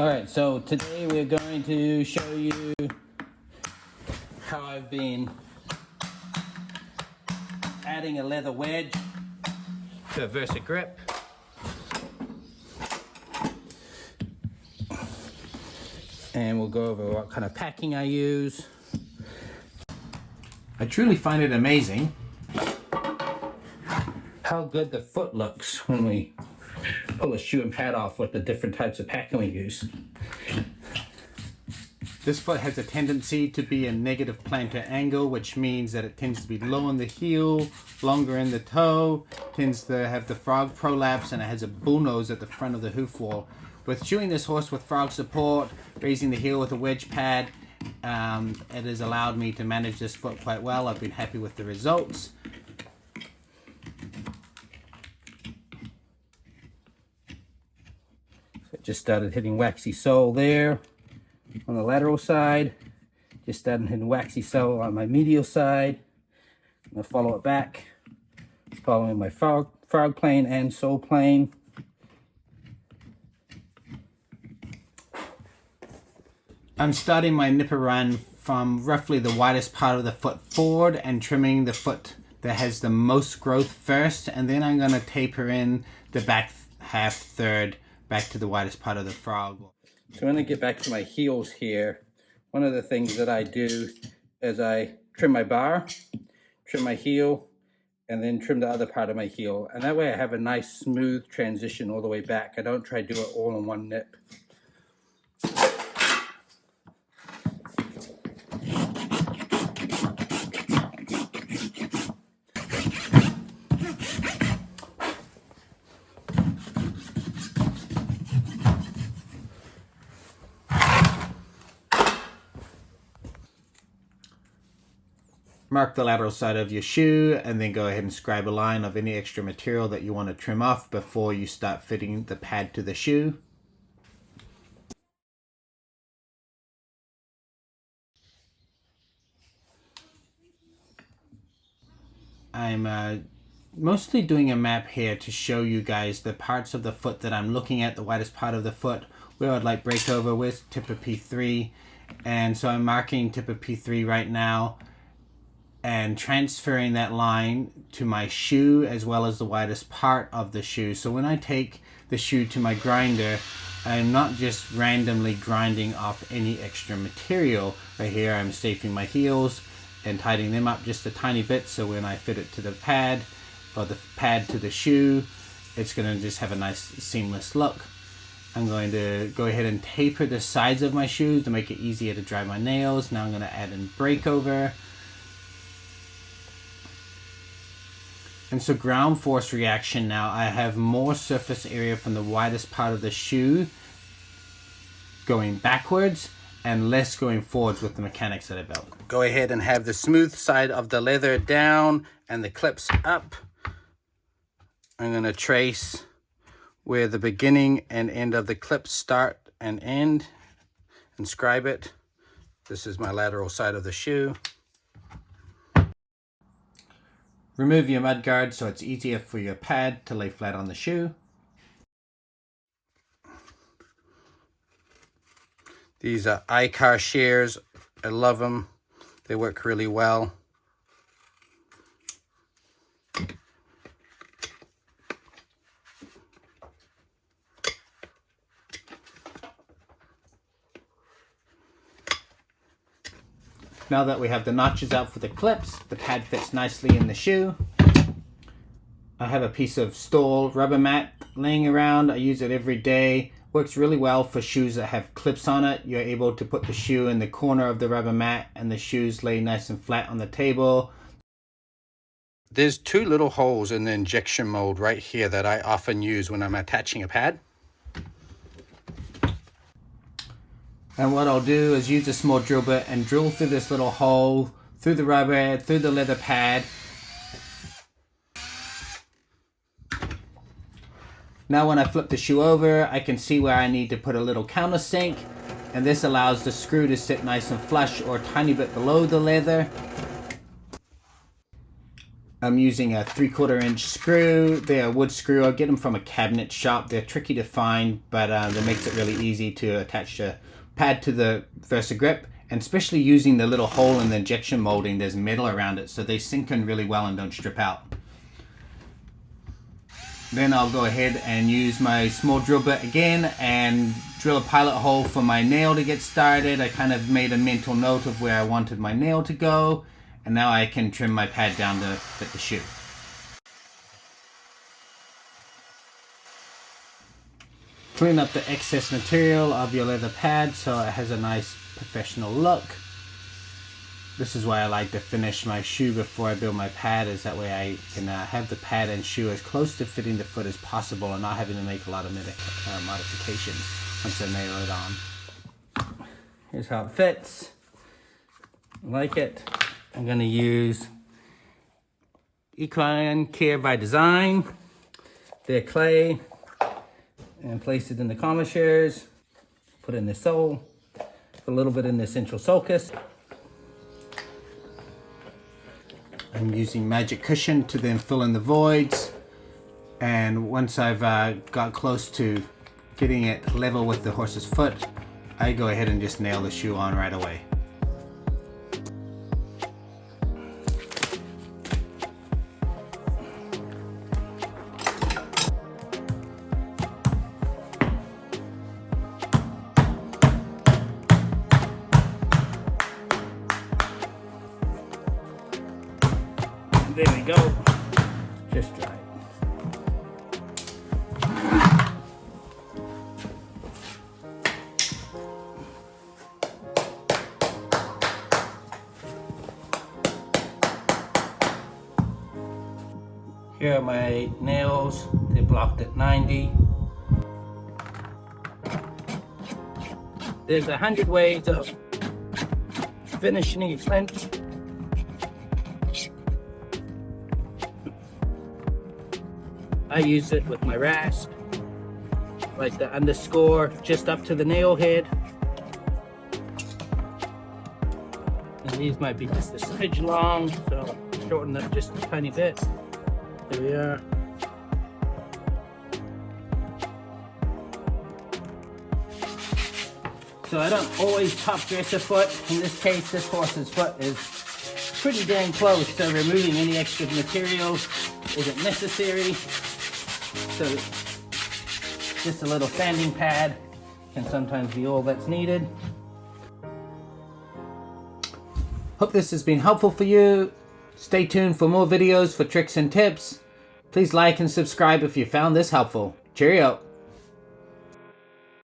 Alright, so today we're going to show you how I've been adding a leather wedge to a VersaGrip. And we'll go over what kind of packing I use. I truly find it amazing how good the foot looks when we pull a shoe and pad off with the different types of packing we use. This foot has a tendency to be a negative plantar angle, which means that it tends to be low in the heel, longer in the toe, tends to have the frog prolapse, and it has a bull nose at the front of the hoof wall. With shoeing this horse with frog support, raising the heel with a wedge pad, it has allowed me to manage this foot quite well. I've been happy with the results. Just started hitting waxy sole there on the lateral side. Just started hitting waxy sole on my medial side. I'm going to follow it back, following my frog plane and sole plane. I'm starting my nipper run from roughly the widest part of the foot forward and trimming the foot that has the most growth first, and then I'm going to taper in the back half third back to the widest part of the frog. So when I get back to my heels here, one of the things that I do is I trim my bar, trim my heel, and then trim the other part of my heel. And that way I have a nice smooth transition all the way back. I don't try to do it all in one nip. Mark the lateral side of your shoe and then go ahead and scribe a line of any extra material that you want to trim off before you start fitting the pad to the shoe. I'm mostly doing a map here to show you guys the parts of the foot that I'm looking at, the widest part of the foot, where I'd like breakover with tip of P3. And so I'm marking tip of P3 right now and transferring that line to my shoe as well as the widest part of the shoe. So when I take the shoe to my grinder, I'm not just randomly grinding off any extra material. Right here I'm safing my heels and tightening them up just a tiny bit, so when I fit it to the pad or the pad to the shoe, it's going to just have a nice seamless look. I'm going to go ahead and taper the sides of my shoes to make it easier to dry my nails. Now I'm going to add in breakover. And so ground force reaction, now I have more surface area from the widest part of the shoe going backwards and less going forwards with the mechanics that I built. Go ahead and have the smooth side of the leather down and the clips up. I'm going to trace where the beginning and end of the clips start and end and scribe it. This is my lateral side of the shoe. Remove your mud guard so it's easier for your pad to lay flat on the shoe. These are iCar shears. I love them. They work really well. Now that we have the notches out for the clips, the pad fits nicely in the shoe. I have a piece of Stole rubber mat laying around. I use it every day. Works really well for shoes that have clips on it. You're able to put the shoe in the corner of the rubber mat and the shoes lay nice and flat on the table. There's two little holes in the injection mold right here that I often use when I'm attaching a pad. And what I'll do is use a small drill bit and drill through this little hole, through the rubber, through the leather pad. Now when I flip the shoe over, I can see where I need to put a little countersink, and this allows the screw to sit nice and flush or a tiny bit below the leather. I'm using a 3/4 inch screw. They're a wood screw. I'll get them from a cabinet shop. They're tricky to find, but that makes it really easy to attach the pad to the VersaGrip. And especially using the little hole in the injection molding, there's metal around it, so they sink in really well and don't strip out. Then I'll go ahead and use my small drill bit again and drill a pilot hole for my nail to get started. I kind of made a mental note of where I wanted my nail to go, and now I can trim my pad down to fit the shoe. Clean up the excess material of your leather pad so it has a nice professional look. This is why I like to finish my shoe before I build my pad, is that way I can have the pad and shoe as close to fitting the foot as possible and not having to make a lot of modifications once I nail it on. Here's how it fits. I like it. I'm going to use Equine Care by Design, their clay, and place it in the commissures. Put in the sole, put a little bit in the central sulcus. I'm using magic cushion to then fill in the voids, and once I've got close to getting it level with the horse's foot, I go ahead and just nail the shoe on right away. There we go, just dry. Here are my nails, they're blocked at 90. There's 100 ways of finishing a clinch. I use it with my Rasp, like the underscore just up to the nail head. And these might be just a smidge long, so shorten up just a tiny bit. There we are. So I don't always top dress a foot. In this case, this horse's foot is pretty dang close, so removing any extra material isn't necessary. So just a little sanding pad can sometimes be all that's needed. Hope this has been helpful for you. Stay tuned for more videos for tricks and tips. Please like and subscribe if you found this helpful. Cheerio.